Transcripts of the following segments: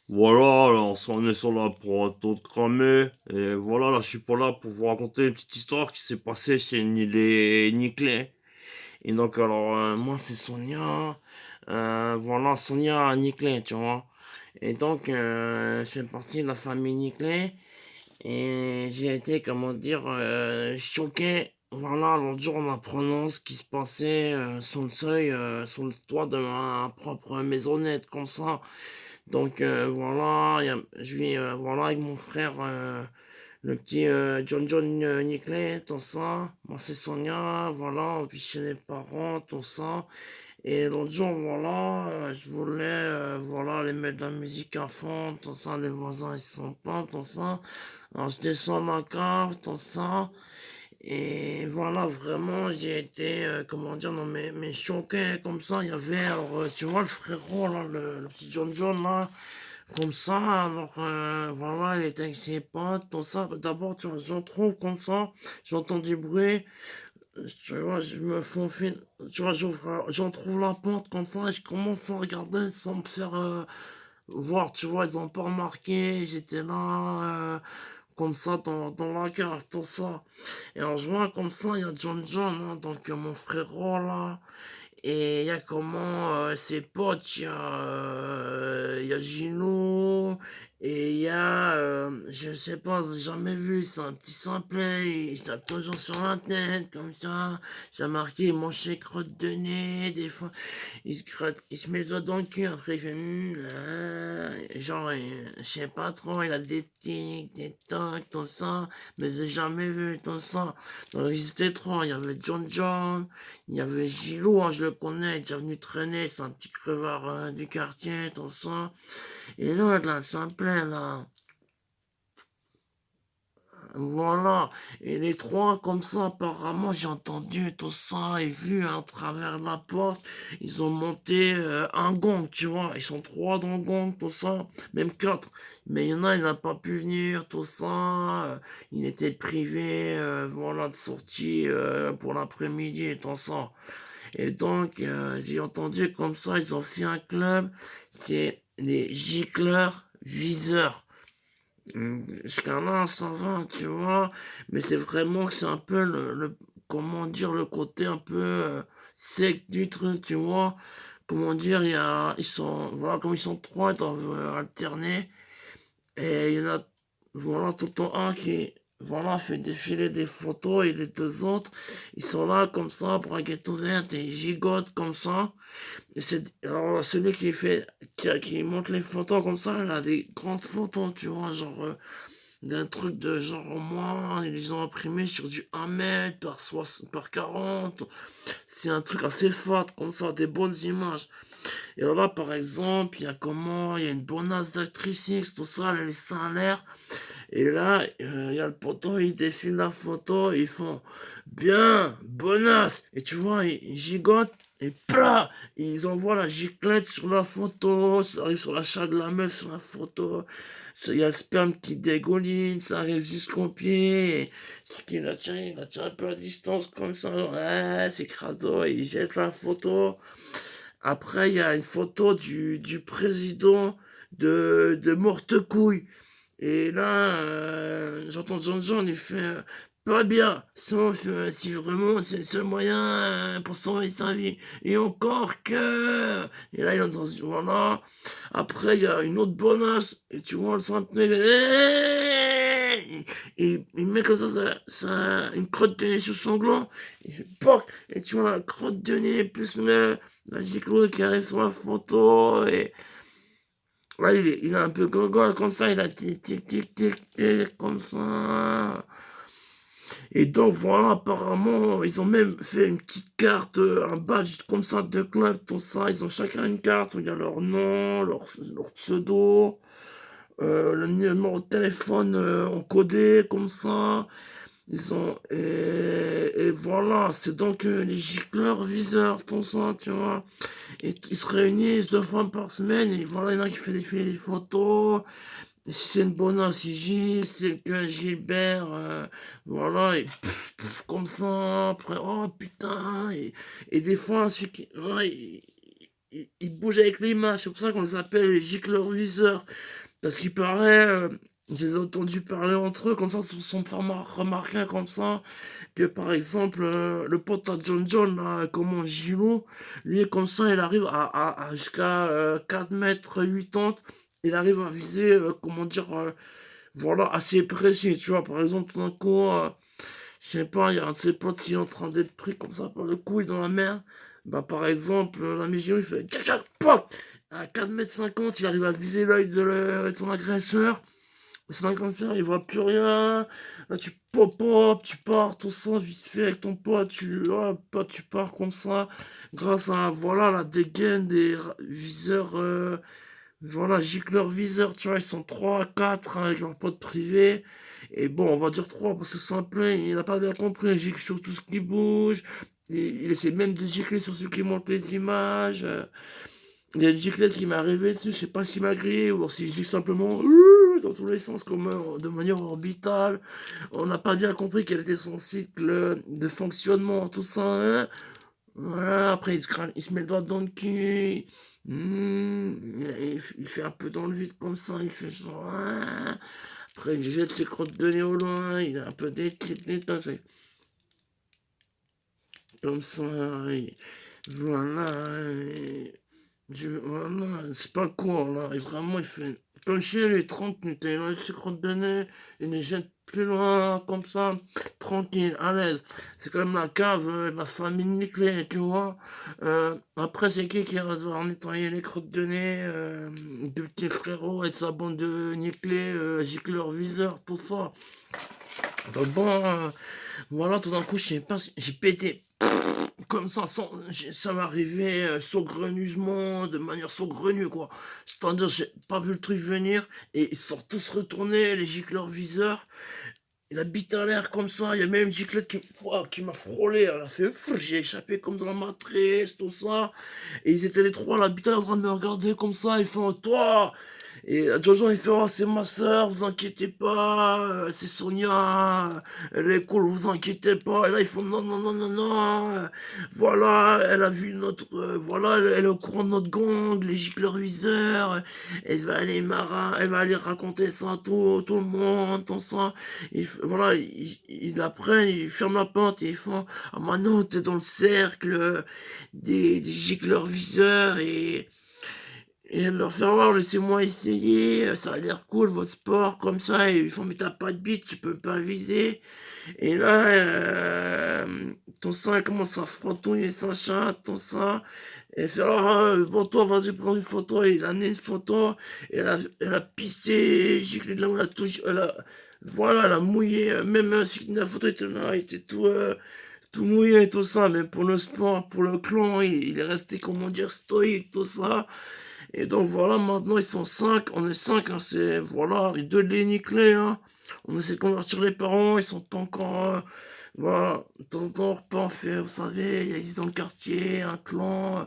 Voilà, alors on est sur là pour tout cramer. Et voilà, là, je suis pas là pour vous raconter une petite histoire qui s'est passée chez Nilé et Niclé. Et donc, alors, moi, c'est Sonia. Voilà, Sonia Niclé, tu vois. Et donc, je fais partie de la famille Niclé. Et j'ai été, comment dire, choqué. Voilà, l'autre jour en apprenant ce qui se passait sur le seuil, sur le toit de ma propre maisonnette, comme ça. Donc voilà, je vis voilà, avec mon frère, le petit John Nickley, tout ça. Moi c'est Sonia, voilà, on vit chez les parents, tout ça. Et l'autre jour, voilà, je voulais voilà, aller mettre de la musique à fond, tout ça, les voisins ils sont pleins, tout ça. Alors je descends ma cave, tout ça. Et voilà, vraiment, j'ai été, comment dire, non mais choqué, comme ça. Il y avait, alors, tu vois, le frérot, là, le petit John, là, comme ça, alors voilà, il était avec ses potes, tout ça. D'abord, tu vois, j'en trouve comme ça, j'entends du bruit, tu vois, je me faufile, tu vois, j'en trouve la porte comme ça, et je commence à regarder sans me faire voir, tu vois, ils ont pas remarqué, j'étais là, comme ça, dans la cave, tout ça. Et alors, je vois comme ça, il y a John, hein, donc mon frérot là. Et il y a comment ses potes, il y a Gino, et il y a, je sais pas, j'ai jamais vu, c'est un petit simplet, il tape toujours sur la tête, comme ça. J'ai marqué, il mange ses crottes de nez, des fois, il se gratte, il se met le doigt dans le cul, après il fait, genre, je sais pas trop, il a des tics, des tocs, tout ça, mais j'ai jamais vu tout ça. Donc ils étaient trois, il y avait John, il y avait Gilou, hein, je le connais, il est déjà venu traîner, c'est un petit crevard du quartier, tout ça. Et l'autre, là, s'appelait, là. Voilà. Et les trois, comme ça, apparemment, j'ai entendu tout ça et vu à travers la porte, ils ont monté un gang, tu vois. Ils sont trois dans le gang, tout ça. Même quatre. Mais il y en a, il n'a pas pu venir, tout ça. Il était privé, voilà, de sortie pour l'après-midi et tout ça. Et donc, j'ai entendu comme ça, ils ont fait un club, c'est les gicleurs viseurs. Jusqu'à là, ça va, tu vois, mais c'est vraiment que c'est un peu comment dire, le côté un peu sec du truc, tu vois. Comment dire, ils sont, voilà, comme ils sont trois, ils doivent alterner. Et il y en a, voilà, tout le temps un qui, voilà, fait défiler des photos et les deux autres, ils sont là comme ça, braguette ouverte et ils gigotent comme ça. Et alors, celui qui fait, qui monte les photos comme ça, il a des grandes photos, tu vois, genre, d'un truc de genre, au moins, ils les ont imprimé sur du 1 mètre par 40. C'est un truc assez fat, comme ça, des bonnes images. Et alors là, par exemple, il y a comment, il y a une bonasse d'actrice X, tout ça, elle a les seins à l'air. Et là, il y a le poteau, il défile la photo, ils font bien, bonasse. Et tu vois, ils gigotent. Et plat, ils envoient la giclette sur la photo, ça arrive sur la chatte de la meuf sur la photo, il y a le sperme qui dégouline, ça arrive jusqu'au pied, et il la tient un peu à distance comme ça, ouais, c'est crado, et il jette la photo. Après, il y a une photo du président de Mortecouille. Et là, j'entends John, il fait pas bien, sauf si vraiment c'est le seul moyen pour sauver sa vie. Et encore que. Et là, il est dans. Voilà. Après, il y a une autre bonasse, et tu vois le centenaire. Il met comme une crotte de nez sur son gland. Il fait POC. Et tu vois la crotte de nez, plus la giclo qui arrive sur la photo. Et ouais, il est un peu gogol comme ça, il a tic tic tic tic tic comme ça. Et donc voilà, apparemment, ils ont même fait une petite carte, un badge comme ça de club, tout ça. Ils ont chacun une carte où il y a leur nom, leur pseudo, le numéro de téléphone encodé comme ça. Ils ont et voilà, c'est donc les gicleurs viseurs, tout ça, tu vois. Et ils se réunissent 2 fois par semaine et voilà, il y en a qui fait défiler des photos. Si c'est une bonne c'est Gilles, c'est que Gilbert, voilà, et comme ça, après, oh putain, et des fois, celui qui, ouais, ils bougent avec l'image. C'est pour ça qu'on les appelle les gicleurs viseurs. Parce qu'il paraît, je les ai entendus parler entre eux, comme ça, ils se sont fait remarquer comme ça, que par exemple, le pote à John, là, comment Gilo, lui, comme ça, il arrive à jusqu'à 4 mètres 80, il arrive à viser, comment dire, voilà, assez précis, tu vois, par exemple, tout d'un coup, je sais pas, il y a un de ses potes qui est en train d'être pris comme ça par le couille dans la mer. Bah, par exemple, l'ami Giro, il fait tchac tchac, pop! À 4 mètres 50, il arrive à viser l'œil de son agresseur. Son agresseur, il voit plus rien. Là, tu pop pop, tu pars, tout ça, vite fait avec ton pote, tu pars comme ça. Grâce à, voilà, la dégaine des viseurs, voilà, gicleurs viseurs, tu vois, ils sont 3 4 avec leur pote privé. Et bon, on va dire 3 parce que simplement, il n'a pas bien compris. Il gicle sur tout ce qui bouge. Il essaie même de gicler sur ce qui montre les images. Il y a une giclette qui m'est arrivée dessus, je sais pas s'il m'a grillé ou si je dis simplement dans tous les sens, comme de manière orbitale. On n'a pas bien compris quel était son cycle de fonctionnement, tout ça. Hein. Voilà, après il se met le doigt dans le cul. Il fait un peu dans le vide comme ça, il fait genre. Après il jette ses crottes de nez au loin, il a un peu détaché. Comme ça, voilà. Voilà, c'est pas court là, et vraiment il fait comme chien les 30 minutes, il enlève ses crottes de nez, il les jette plus loin, comme ça, tranquille, à l'aise. C'est quand même la cave de la famille Niclé, tu vois. Après, c'est qui va devoir nettoyer les crottes de nez du petit frérot et de sa bande de Niclé, gicleur viseur, tout ça. Donc bon, voilà, tout d'un coup, je sais pas, j'ai pété comme ça, ça m'est arrivé saugrenuisement, de manière saugrenue, quoi. C'est-à-dire, j'ai pas vu le truc venir, et ils sont tous retournés, les gicleurs viseurs. Il a bité à l'air comme ça, il y a même une giclette qui m'a frôlé, elle a fait j'ai échappé comme dans la matrice, tout ça. Et ils étaient les trois, la bite à l'air en train de me regarder comme ça, ils font toi! Et Jojo il fait oh c'est ma soeur, vous inquiétez pas, c'est Sonia, elle est cool, vous inquiétez pas. Et là ils font non non non non non, voilà, elle a vu notre, voilà, elle est au courant de notre gang, les gicleurs viseurs, elle va aller elle va aller raconter ça à tout le monde, tout ça. Voilà, ils apprennent, ils ferment la porte et ils font ah maintenant t'es dans le cercle des gicleurs viseurs et elle leur fait voir, laissez-moi essayer, ça a l'air cool votre sport comme ça, et ils font mais t'as pas de bite, tu peux pas viser. Et là, ton sang elle commence à frottouiller sa chatte, ton sang. Et elle fait bon toi vas-y prends une photo, et il a amené une photo, et elle a pissé, giclé de la main, elle a tout, voilà, elle a mouillé, même celui qui la photo était là, il était tout mouillé et tout ça, même pour le sport, pour le clan, il est resté, comment dire, stoïque, tout ça. Et donc voilà, maintenant ils sont 5, on est 5, hein, c'est voilà, les deux de nickelés, hein. On essaie de convertir les parents, ils sont pas encore. Voilà, de temps en temps on repas, on fait, vous savez, il existe dans le quartier un clan,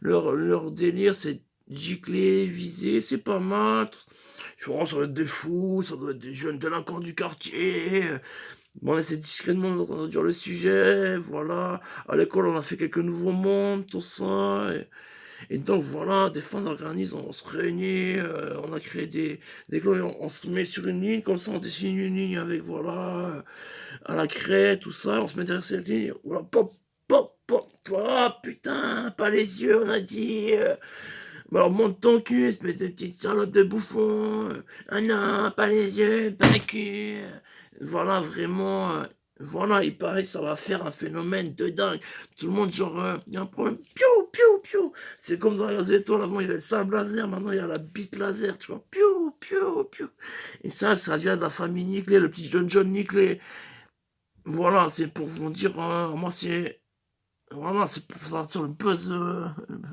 leur délire c'est gicler, viser, c'est pas mal. Je pense ça doit être des fous, ça doit être des jeunes délinquants du quartier. Bon, on essaie discrètement d'introduire le sujet, voilà. À l'école, on a fait quelques nouveaux mondes, tout ça. Et donc voilà, des fois on organise, on se réunit, on a créé des groupes, on se met sur une ligne, comme ça on dessine une ligne avec voilà, à la craie, tout ça, on se met derrière cette ligne, voilà, pop, pop, pop, oh putain, pas les yeux, on a dit. Bah alors monte ton cul, espèce de petite salope de bouffon. Ah non, pas les yeux, pas le cul. Voilà, vraiment. Voilà, il paraît que ça va faire un phénomène de dingue. Tout le monde, genre, il y a un problème. Piou, piou, piou. C'est comme dans les étoiles, avant il y avait le sable laser, maintenant il y a la bite laser, tu vois. Piou, piou, piou. Et ça vient de la famille Niclé, le petit John Niclé. Voilà, c'est pour vous dire, moi c'est. Voilà, c'est pour sortir le buzz.